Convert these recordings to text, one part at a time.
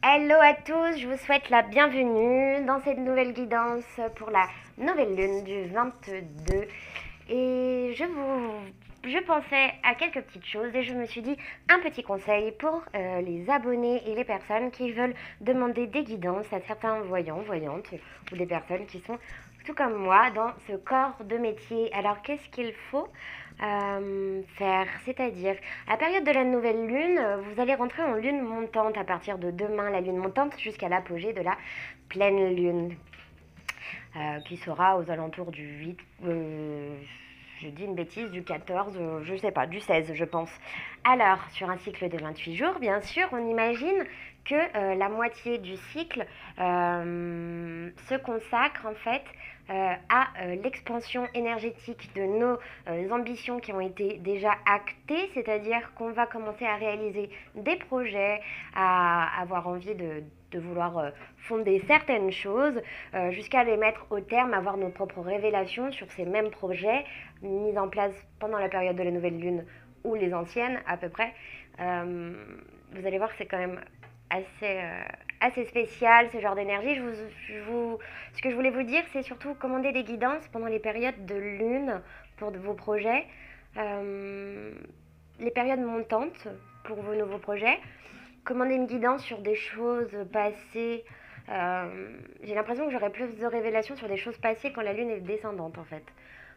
Hello à tous, je vous souhaite la bienvenue dans cette nouvelle guidance pour la nouvelle lune du 22. Et je pensais à quelques petites choses et je me suis dit un petit conseil pour les abonnés et les personnes qui veulent demander des guidances à certains voyants, voyantes ou des personnes qui sont tout comme moi dans ce corps de métier. Alors qu'est-ce qu'il faut faire? C'est-à-dire, à la période de la nouvelle lune, vous allez rentrer en lune montante à partir de demain, la lune montante, jusqu'à l'apogée de la pleine lune, qui sera aux alentours du 8, je dis une bêtise, du 14, je sais pas, du 16 je pense. Alors, sur un cycle de 28 jours, bien sûr, on imagine que la moitié du cycle se consacre en fait à l'expansion énergétique de nos ambitions qui ont été déjà actées, c'est-à-dire qu'on va commencer à réaliser des projets, à avoir envie de vouloir fonder certaines choses, jusqu'à les mettre au terme, avoir nos propres révélations sur ces mêmes projets mis en place pendant la période de la nouvelle lune ou les anciennes à peu près. Vous allez voir que c'est quand même assez spécial ce genre d'énergie. Ce que je voulais vous dire, c'est surtout commander des guidances pendant les périodes de lune pour vos projets, les périodes montantes pour vos nouveaux projets. Commander une guidance sur des choses passées. J'ai l'impression que j'aurai plus de révélations sur des choses passées quand la lune est descendante en fait.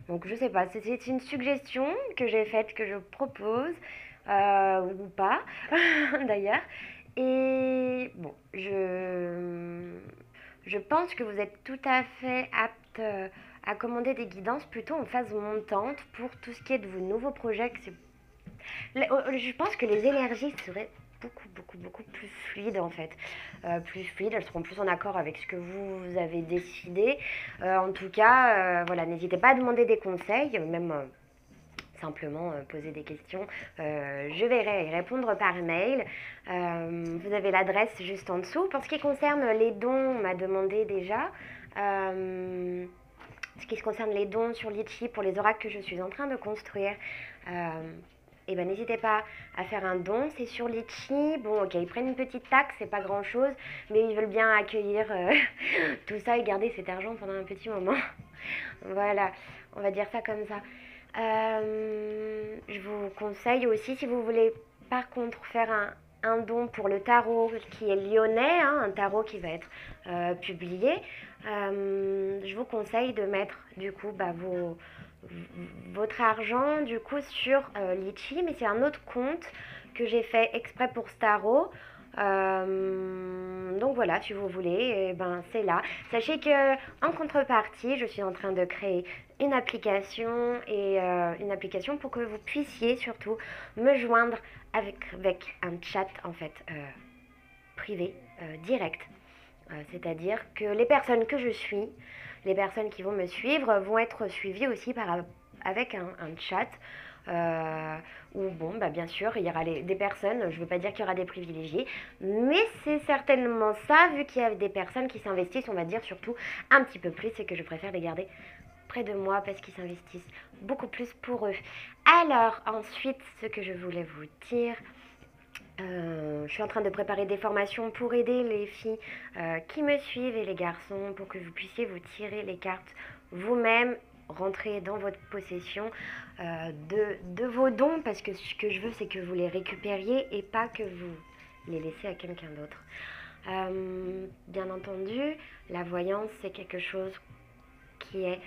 Donc je sais pas, c'est une suggestion que j'ai faite, que je propose, ou pas d'ailleurs. Et bon, je pense que vous êtes tout à fait apte à commander des guidances plutôt en phase montante pour tout ce qui est de vos nouveaux projets. Je pense que les énergies seraient beaucoup plus fluides en fait. Plus fluides, elles seront plus en accord avec ce que vous avez décidé. En tout cas, voilà, n'hésitez pas à demander des conseils, même simplement poser des questions. Je vais y répondre par mail. Vous avez l'adresse juste en dessous. Pour ce qui concerne les dons, on m'a demandé déjà. Ce qui se concerne les dons sur Litchi pour les oracles que je suis en train de construire, et ben n'hésitez pas à faire un don, c'est sur Litchi. Bon, ok, ils prennent une petite taxe, c'est pas grand chose, mais ils veulent bien accueillir tout ça et garder cet argent pendant un petit moment. Voilà, on va dire ça comme ça. Je vous conseille aussi, si vous voulez par contre faire un don pour le tarot qui est lyonnais, hein, un tarot qui va être publié, je vous conseille de mettre du coup votre argent du coup sur Litchi, mais c'est un autre compte que j'ai fait exprès pour ce tarot. Donc voilà, si vous voulez, ben c'est là. Sachez que en contrepartie, je suis en train de créer une application et une application pour que vous puissiez surtout me joindre avec un chat en fait privé, direct. C'est-à-dire que les personnes que je suis, les personnes qui vont me suivre vont être suivies aussi avec un chat où, bon, bah, bien sûr, il y aura des personnes, je ne veux pas dire qu'il y aura des privilégiés, mais c'est certainement ça, vu qu'il y a des personnes qui s'investissent, on va dire surtout un petit peu plus, et que je préfère les garder près de moi parce qu'ils s'investissent beaucoup plus pour eux. Alors, ensuite, ce que je voulais vous dire, je suis en train de préparer des formations pour aider les filles qui me suivent et les garçons pour que vous puissiez vous tirer les cartes vous-même, rentrer dans votre possession de vos dons, parce que ce que je veux c'est que vous les récupériez et pas que vous les laissiez à quelqu'un d'autre. Bien entendu, la voyance c'est quelque chose qui est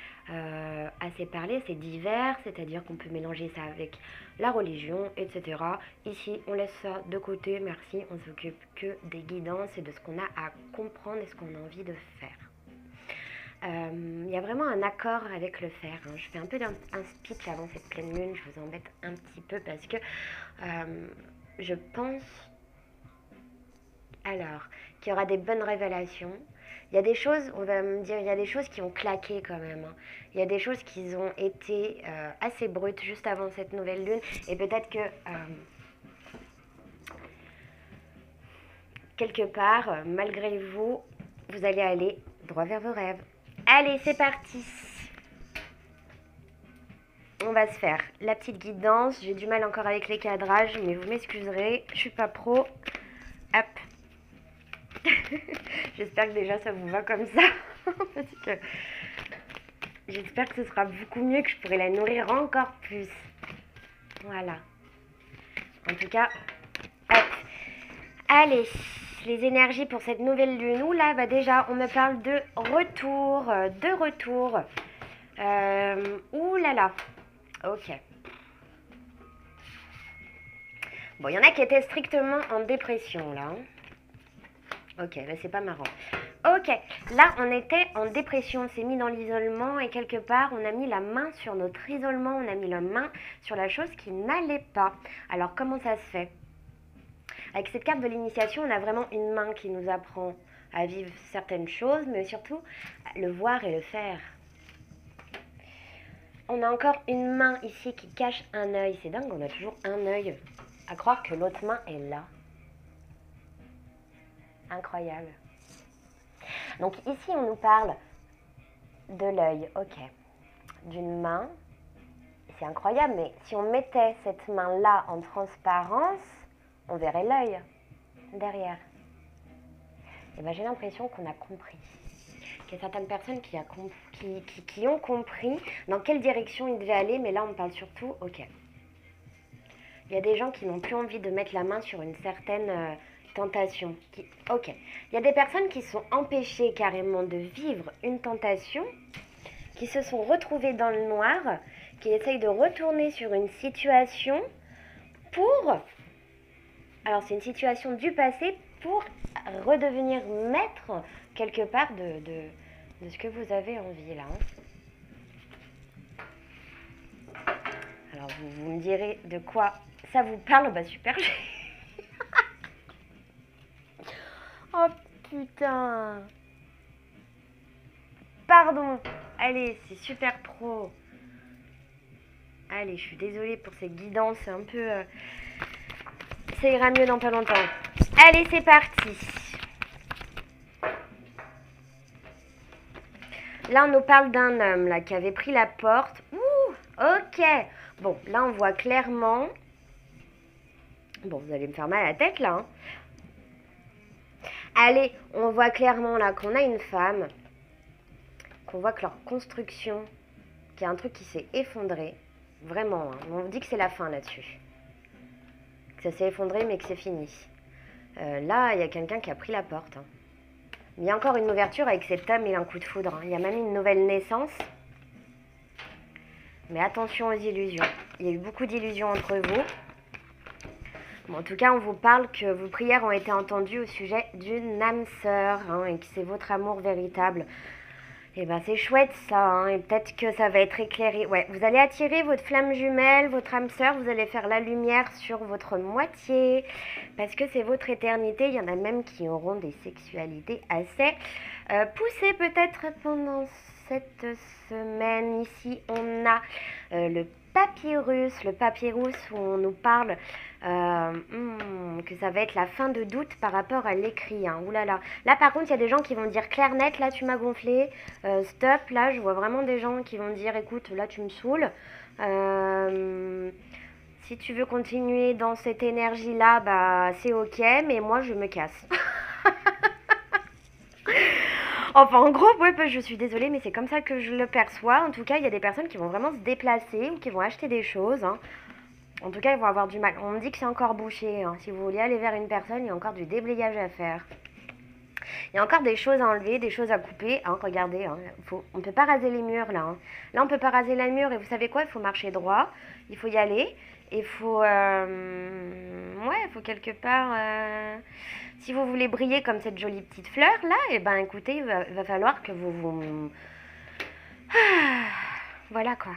assez parlé, c'est divers, c'est-à-dire qu'on peut mélanger ça avec la religion, etc. Ici, on laisse ça de côté, merci, on s'occupe que des guidances et de ce qu'on a à comprendre et ce qu'on a envie de faire. Il y a vraiment un accord avec le faire, hein. Je fais un peu un speech avant cette pleine lune, je vous embête un petit peu parce que je pense alors qu'il y aura des bonnes révélations. Il y a des choses, on va me dire, il y a des choses qui ont claqué quand même, hein. Il y a des choses qui ont été assez brutes juste avant cette nouvelle lune. Et peut-être que quelque part, malgré vous, vous allez aller droit vers vos rêves. Allez, c'est parti. On va se faire la petite guidance. J'ai du mal encore avec les cadrages, mais vous m'excuserez, je suis pas pro. Hop. J'espère que déjà ça vous va comme ça. Parce que j'espère que ce sera beaucoup mieux, que je pourrai la nourrir encore plus. Voilà. En tout cas, hop. Allez, les énergies pour cette nouvelle lune. Ouh là, bah déjà, on me parle de retour. De retour. Ouh là là. Ok. Bon, il y en a qui étaient strictement en dépression, là. Ok, là, c'est pas marrant. Ok, là, on était en dépression. On s'est mis dans l'isolement et quelque part, on a mis la main sur notre isolement. On a mis la main sur la chose qui n'allait pas. Alors, comment ça se fait? Avec cette carte de l'initiation, on a vraiment une main qui nous apprend à vivre certaines choses, mais surtout, le voir et le faire. On a encore une main ici qui cache un œil. C'est dingue, on a toujours un œil. À croire que l'autre main est là. Incroyable. Donc ici, on nous parle de l'œil, ok. D'une main. C'est incroyable, mais si on mettait cette main-là en transparence, on verrait l'œil derrière. Et ben, j'ai l'impression qu'on a compris. Qu'il y a certaines personnes qui ont compris dans quelle direction ils devaient aller, mais là, on parle surtout, ok. Il y a des gens qui n'ont plus envie de mettre la main sur une certaine tentation. Ok. Il y a des personnes qui sont empêchées carrément de vivre une tentation, qui se sont retrouvées dans le noir, qui essayent de retourner sur une situation pour... Alors c'est une situation du passé pour redevenir maître quelque part de ce que vous avez envie là. Alors vous me direz de quoi ça vous parle. Bah super. Oh putain. Pardon. Allez, c'est super pro. Allez, je suis désolée pour ces guidances un peu... Ça ira mieux dans pas longtemps. Allez, c'est parti. Là, on nous parle d'un homme là qui avait pris la porte. Ouh, ok. Bon, là, on voit clairement... Bon, vous allez me faire mal à la tête, là. Hein. Allez, on voit clairement, là, qu'on a une femme. Qu'on voit que leur construction, qu'il y a un truc qui s'est effondré. Vraiment, hein. On dit que c'est la fin, là-dessus. Que ça s'est effondré, mais que c'est fini. Là, il y a quelqu'un qui a pris la porte. Hein. Il y a encore une ouverture avec cet homme et un coup de foudre. Hein. Il y a même une nouvelle naissance. Mais attention aux illusions. Il y a eu beaucoup d'illusions entre vous. Bon, en tout cas, on vous parle que vos prières ont été entendues au sujet d'une âme sœur. Hein, et que c'est votre amour véritable. Et ben c'est chouette ça. Hein, et peut-être que ça va être éclairé. Ouais, vous allez attirer votre flamme jumelle, votre âme sœur. Vous allez faire la lumière sur votre moitié. Parce que c'est votre éternité. Il y en a même qui auront des sexualités assez poussées peut-être pendant cette semaine. Ici, on a le papyrus. Le papyrus où on nous parle que ça va être la fin de doute par rapport à l'écrit. Hein. Ouh là là. Là, par contre, il y a des gens qui vont dire clair net, là, tu m'as gonflé. Stop, là, je vois vraiment des gens qui vont dire, écoute, là, tu me saoules. Si tu veux continuer dans cette énergie-là, bah, c'est ok, mais moi, je me casse. Enfin, en gros, ouais, je suis désolée, mais c'est comme ça que je le perçois. En tout cas, il y a des personnes qui vont vraiment se déplacer ou qui vont acheter des choses. Hein. En tout cas, ils vont avoir du mal. On me dit que c'est encore bouché. Hein. Si vous voulez aller vers une personne, il y a encore du déblayage à faire. Il y a encore des choses à enlever, des choses à couper. Hein, regardez, hein, on ne peut pas raser les murs là. Hein. Là, on ne peut pas raser les murs et vous savez quoi? Il faut marcher droit. Il faut y aller. Il faut... ouais, il faut quelque part... si vous voulez briller comme cette jolie petite fleur là, et ben écoutez, il va falloir que vous... Voilà quoi.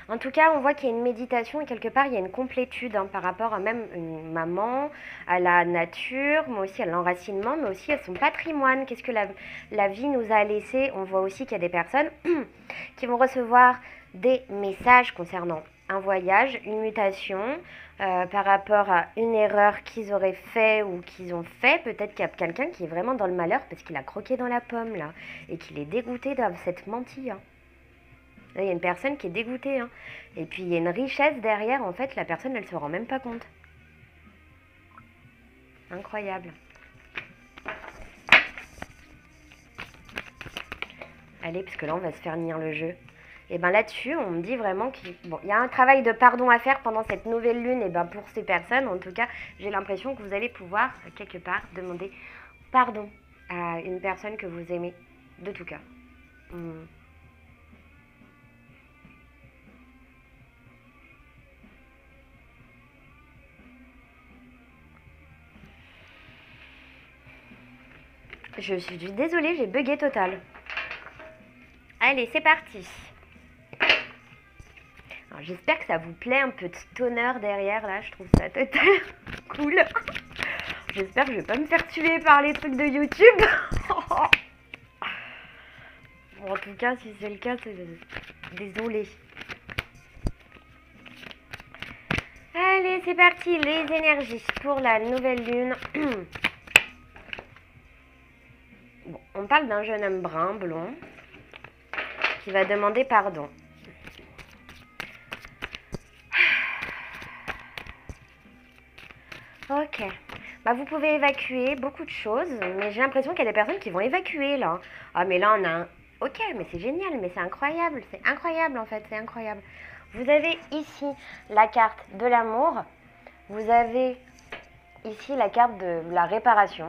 En tout cas, on voit qu'il y a une méditation et quelque part, il y a une complétude hein, par rapport à même une maman, à la nature, mais aussi à l'enracinement, mais aussi à son patrimoine. Qu'est-ce que la vie nous a laissé? On voit aussi qu'il y a des personnes qui vont recevoir des messages concernant un voyage, une mutation, par rapport à une erreur qu'ils auraient fait ou qu'ils ont fait. Peut-être qu'il y a quelqu'un qui est vraiment dans le malheur parce qu'il a croqué dans la pomme, là, et qu'il est dégoûté d'avoir cette menti, hein. Là, il y a une personne qui est dégoûtée. Hein. Et puis, il y a une richesse derrière. En fait, la personne, elle ne se rend même pas compte. Incroyable. Allez, parce que là, on va se faire nier le jeu. Et ben là-dessus, on me dit vraiment qu'il bon, y a un travail de pardon à faire pendant cette nouvelle lune. Et ben pour ces personnes, en tout cas, j'ai l'impression que vous allez pouvoir, quelque part, demander pardon à une personne que vous aimez de tout cœur. Hmm. Je suis désolée, j'ai bugué total. Allez, c'est parti. J'espère que ça vous plaît, un peu de stoner derrière, là, je trouve ça total cool. J'espère que je vais pas me faire tuer par les trucs de YouTube. Bon, en tout cas, si c'est le cas, désolée. Allez, c'est parti, les énergies pour la nouvelle lune. Bon, on parle d'un jeune homme brun, blond, qui va demander pardon. Ok. Bah, vous pouvez évacuer beaucoup de choses, mais j'ai l'impression qu'il y a des personnes qui vont évacuer là. Ah, mais là, on a un... Ok, mais c'est génial, mais c'est incroyable en fait, c'est incroyable. Vous avez ici la carte de l'amour, vous avez ici la carte de la réparation.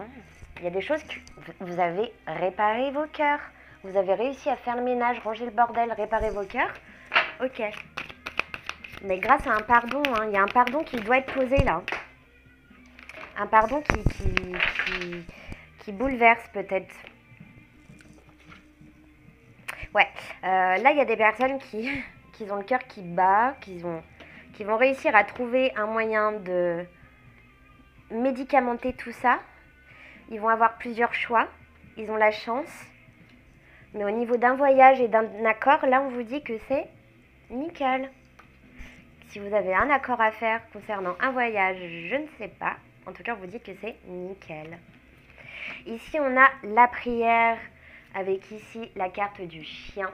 Il y a des choses que vous avez réparé vos cœurs, vous avez réussi à faire le ménage, ranger le bordel, réparer vos cœurs. Ok. Mais grâce à un pardon, hein, il y a un pardon qui doit être posé là. Un pardon qui bouleverse peut-être. Ouais, là il y a des personnes qui ont le cœur qui bat, qui vont réussir à trouver un moyen de médicamenter tout ça. Ils vont avoir plusieurs choix, ils ont la chance. Mais au niveau d'un voyage et d'un accord, là on vous dit que c'est nickel. Si vous avez un accord à faire concernant un voyage, je ne sais pas. En tout cas, on vous dit que c'est nickel. Ici, on a la prière avec ici la carte du chien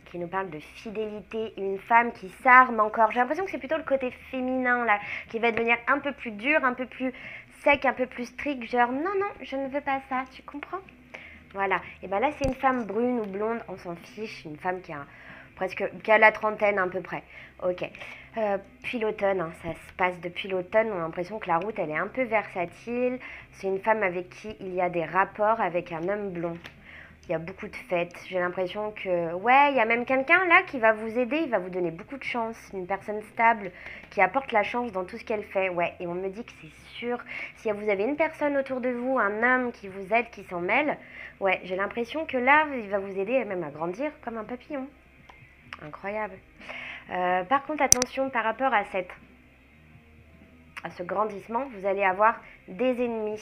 qui nous parle de fidélité. Une femme qui s'arme encore. J'ai l'impression que c'est plutôt le côté féminin là qui va devenir un peu plus dur, un peu plus sec, un peu plus strict. Genre non, non, je ne veux pas ça. Tu comprends? Voilà. Et bien là, c'est une femme brune ou blonde. On s'en fiche. Une femme qui a qui a la trentaine à peu près. Ok. Puis l'automne, hein, ça se passe depuis l'automne. On a l'impression que la route, elle est un peu versatile. C'est une femme avec qui il y a des rapports avec un homme blond. Il y a beaucoup de fêtes. J'ai l'impression que, ouais, il y a même quelqu'un là qui va vous aider. Il va vous donner beaucoup de chance. Une personne stable qui apporte la chance dans tout ce qu'elle fait. Ouais, et on me dit que c'est sûr. Si vous avez une personne autour de vous, un homme qui vous aide, qui s'en mêle, ouais, j'ai l'impression que là, il va vous aider même à grandir comme un papillon. Incroyable. Par contre, attention par rapport à ce grandissement, vous allez avoir des ennemis,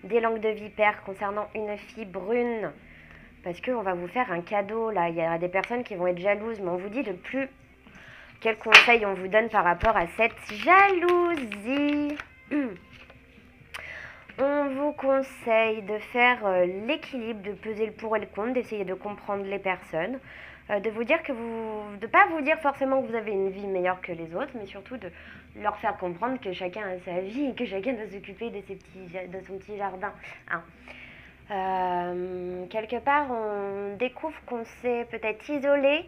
des langues de vipère concernant une fille brune, parce qu'on va vous faire un cadeau, là. Il y a des personnes qui vont être jalouses, mais on vous dit de plus quel conseil on vous donne par rapport à cette jalousie. On vous conseille de faire l'équilibre, de peser le pour et le contre, d'essayer de comprendre les personnes, de vous dire que de pas vous dire forcément que vous avez une vie meilleure que les autres, mais surtout de leur faire comprendre que chacun a sa vie et que chacun doit s'occuper de son petit jardin. Hein. Quelque part, on découvre qu'on s'est peut-être isolé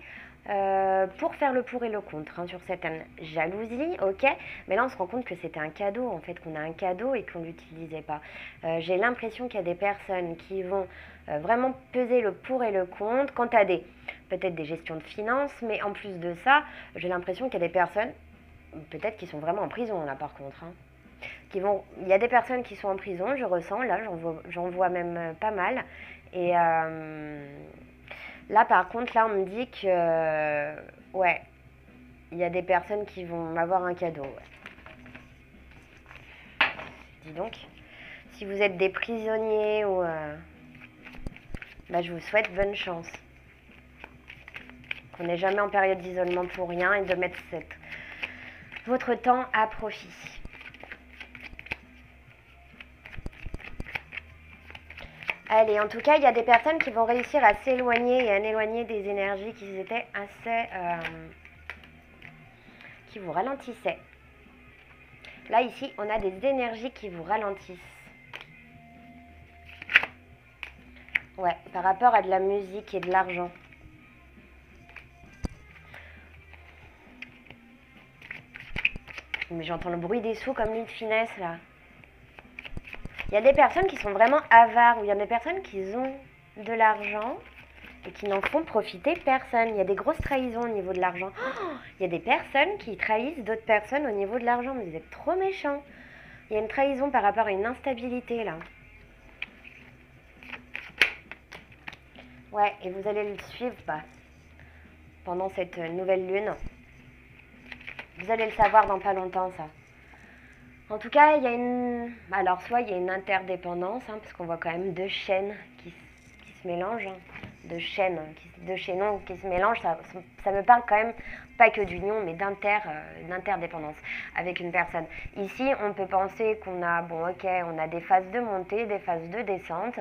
pour faire le pour et le contre hein, sur certaines jalousies, ok, mais là on se rend compte que c'était un cadeau en fait, qu'on a un cadeau et qu'on ne l'utilisait pas. J'ai l'impression qu'il y a des personnes qui vont vraiment peser le pour et le contre quant à peut-être des gestions de finances, mais en plus de ça, j'ai l'impression qu'il y a des personnes peut-être qui sont vraiment en prison là par contre. Hein. Il y a des personnes qui sont en prison, je ressens, là j'en vois même pas mal. Et là par contre, là on me dit que ouais, il y a des personnes qui vont avoir un cadeau. Ouais. Dis donc, si vous êtes des prisonniers ou bah, je vous souhaite bonne chance. Qu'on n'est jamais en période d'isolement pour rien et de mettre votre temps à profit. Allez, en tout cas, il y a des personnes qui vont réussir à s'éloigner et à éloigner des énergies qui étaient assez... qui vous ralentissaient. Là, ici, on a des énergies qui vous ralentissent. Ouais, par rapport à de la musique et de l'argent. Mais j'entends le bruit des sous comme une finesse, là. Il y a des personnes qui sont vraiment avares, ou il y a des personnes qui ont de l'argent et qui n'en font profiter personne. Il y a des grosses trahisons au niveau de l'argent. Oh, il y a des personnes qui trahissent d'autres personnes au niveau de l'argent. Mais vous êtes trop méchants. Il y a une trahison par rapport à une instabilité, là. Ouais, et vous allez le suivre pendant cette nouvelle lune. Vous allez le savoir dans pas longtemps, ça. En tout cas, il y a une... Alors, soit il y a une interdépendance, hein, parce qu'on voit quand même deux chaînes qui se mélangent. Hein. Deux chaînons qui se mélangent. Ça me parle quand même pas que d'union, mais d'interdépendance avec une personne. Ici, on peut penser qu'on a... Bon, ok, on a des phases de montée, des phases de descente.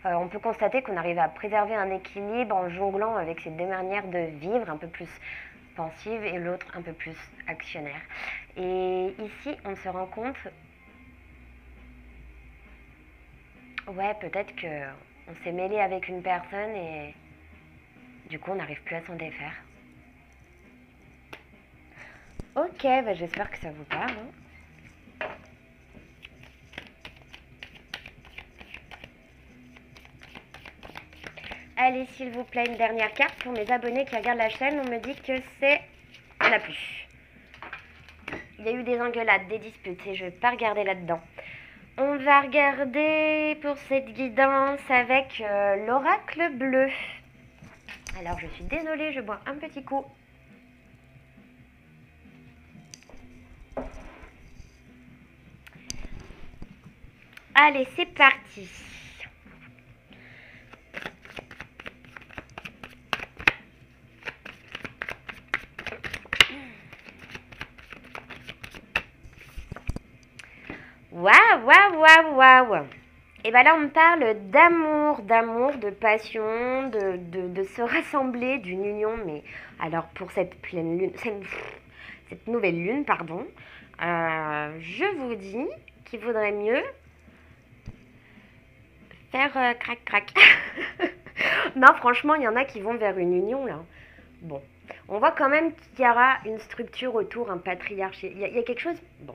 On peut constater qu'on arrive à préserver un équilibre en jonglant avec ces deux manières de vivre, un peu plus pensive et l'autre un peu plus actionnaire. Et ici, on se rend compte, ouais, peut-être qu'on s'est mêlé avec une personne et du coup, on n'arrive plus à s'en défaire. Ok, bah j'espère que ça vous parle. Hein. Allez, s'il vous plaît, une dernière carte pour mes abonnés qui regardent la chaîne. On me dit que c'est la pluie. Il y a eu des engueulades, des disputes et je ne vais pas regarder là-dedans. On va regarder pour cette guidance avec l'oracle bleu. Alors, je suis désolée, je bois un petit coup. Allez, c'est parti. Waouh, waouh, waouh, waouh. Et bien là, on me parle d'amour, de passion, de se rassembler, d'une union. Mais alors, pour cette pleine lune, cette nouvelle lune, pardon, je vous dis qu'il vaudrait mieux faire crac, crac. Non, franchement, il y en a qui vont vers une union, là. Bon, on voit quand même qu'il y aura une structure autour, un patriarcat. Il y a quelque chose... Bon.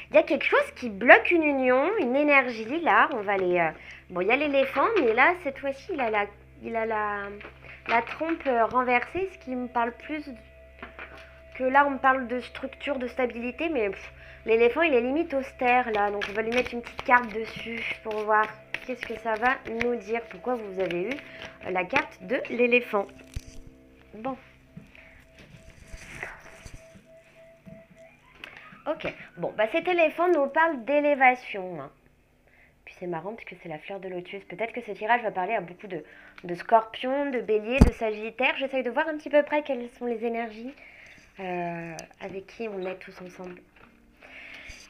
Il y a quelque chose qui bloque une union, une énergie, là, on va les... Bon, il y a l'éléphant, mais là, cette fois-ci, il a la trompe renversée, ce qui me parle plus que là, on me parle de structure, de stabilité, mais l'éléphant, il est limite austère, là, donc on va lui mettre une petite carte dessus pour voir qu'est-ce que ça va nous dire, pourquoi vous avez eu la carte de l'éléphant. Bon. Ok, bon, bah cet éléphant nous parle d'élévation. Hein. Puis c'est marrant parce que c'est la fleur de lotus. Peut-être que ce tirage va parler à beaucoup de scorpions, de béliers, de sagittaires. J'essaye de voir un petit peu près quelles sont les énergies avec qui on est tous ensemble.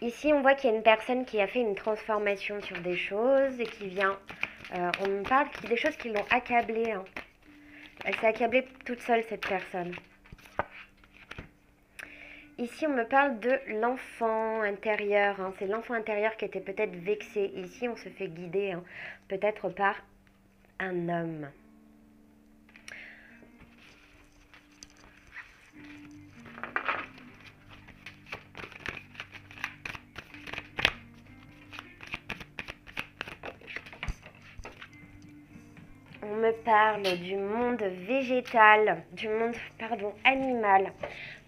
Ici, on voit qu'il y a une personne qui a fait une transformation sur des choses et qui vient... on me parle des choses qui l'ont accablée. Hein. Elle s'est accablée toute seule, cette personne. Ici, on me parle de l'enfant intérieur. Hein. C'est l'enfant intérieur qui était peut-être vexé. Ici, on se fait guider, hein, peut-être par un homme. On me parle du monde végétal, du monde, pardon, animal.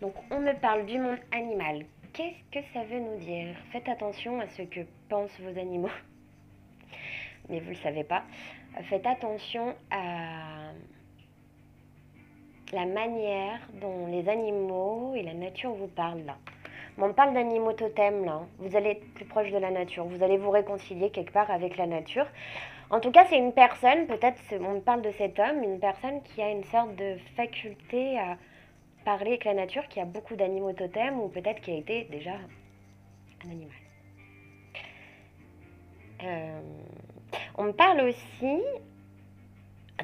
Donc, on me parle du monde animal. Qu'est-ce que ça veut nous dire? Faites attention à ce que pensent vos animaux. Mais vous ne le savez pas. Faites attention à la manière dont les animaux et la nature vous parlent là. On parle d'animaux totems là. Vous allez être plus proche de la nature. Vous allez vous réconcilier quelque part avec la nature. En tout cas, c'est une personne, peut-être on parle de cet homme, une personne qui a une sorte de faculté à parler avec la nature, qui a beaucoup d'animaux totems, ou peut-être qui a été déjà un animal. On me parle aussi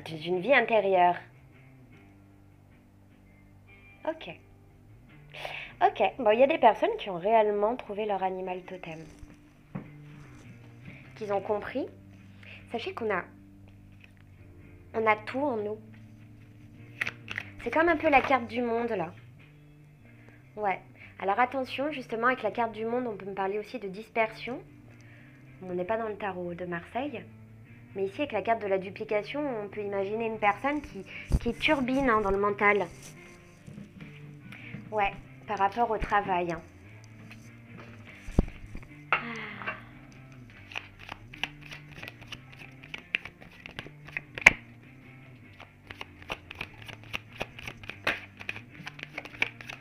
d'une vie intérieure. Ok. Ok, bon, il y a des personnes qui ont réellement trouvé leur animal totem, qu'ils ont compris. Sachez on a tout en nous. C'est comme un peu la carte du monde là. Ouais. Alors attention, justement, avec la carte du monde, on peut me parler aussi de dispersion. On n'est pas dans le tarot de Marseille. Mais ici, avec la carte de la duplication, on peut imaginer une personne qui turbine hein, dans le mental. Ouais, par rapport au travail. Hein.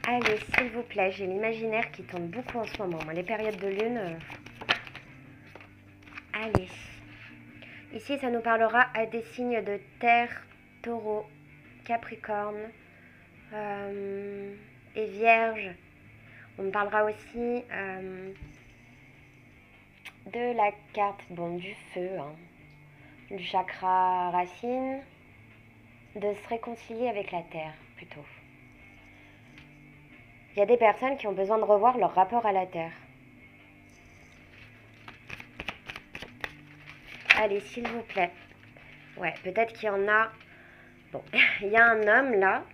Allez, s'il vous plaît, j'ai l'imaginaire qui tombe beaucoup en ce moment. Les périodes de lune. Allez. Ici, ça nous parlera à des signes de terre, taureau, capricorne et vierge. On me parlera aussi de la carte du feu, hein, du chakra racine, de se réconcilier avec la terre plutôt. Il y a des personnes qui ont besoin de revoir leur rapport à la terre. Allez, s'il vous plaît. Ouais, peut-être qu'il y en a... Bon, il y a un homme là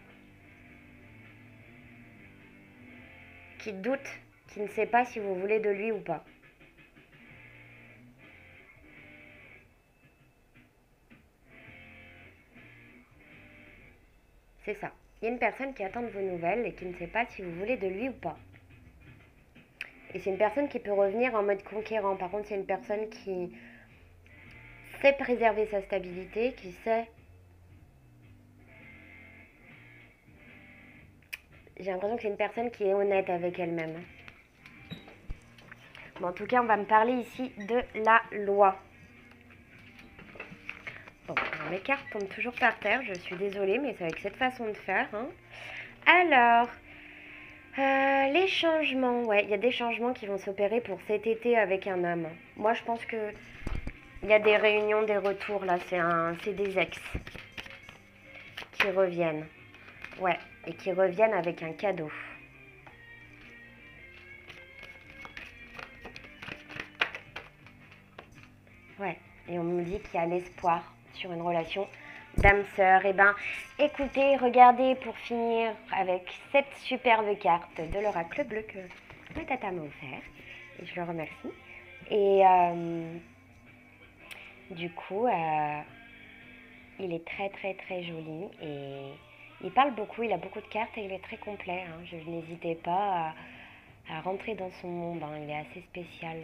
qui doute, qui ne sait pas si vous voulez de lui ou pas. C'est ça. Il y a une personne qui attend de vos nouvelles et qui ne sait pas si vous voulez de lui ou pas. Et c'est une personne qui peut revenir en mode conquérant. Par contre, c'est une personne qui sait préserver sa stabilité, qui sait... J'ai l'impression que c'est une personne qui est honnête avec elle-même. Bon, en tout cas, on va me parler ici de la loi. Bon, alors mes cartes tombent toujours par terre. Je suis désolée, mais c'est avec cette façon de faire. Hein. Alors... les changements, ouais, il y a des changements qui vont s'opérer pour cet été avec un homme. Moi, je pense que il y a des réunions, des retours là, c'est des ex qui reviennent. Ouais, et qui reviennent avec un cadeau. Ouais, et on me dit qu'il y a l'espoir sur une relation d'âme-sœur. Eh ben, écoutez, regardez pour finir avec cette superbe carte de l'oracle bleu que ma tata m'a offert. Et je le remercie. Et du coup, il est très très très joli et il parle beaucoup, il a beaucoup de cartes et il est très complet. Hein. Je n'hésitais pas à rentrer dans son monde, hein. Il est assez spécial.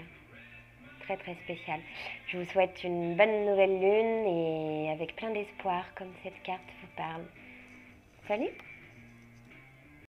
Très très spécial. Je vous souhaite une bonne nouvelle lune et avec plein d'espoir comme cette carte vous parle. Salut!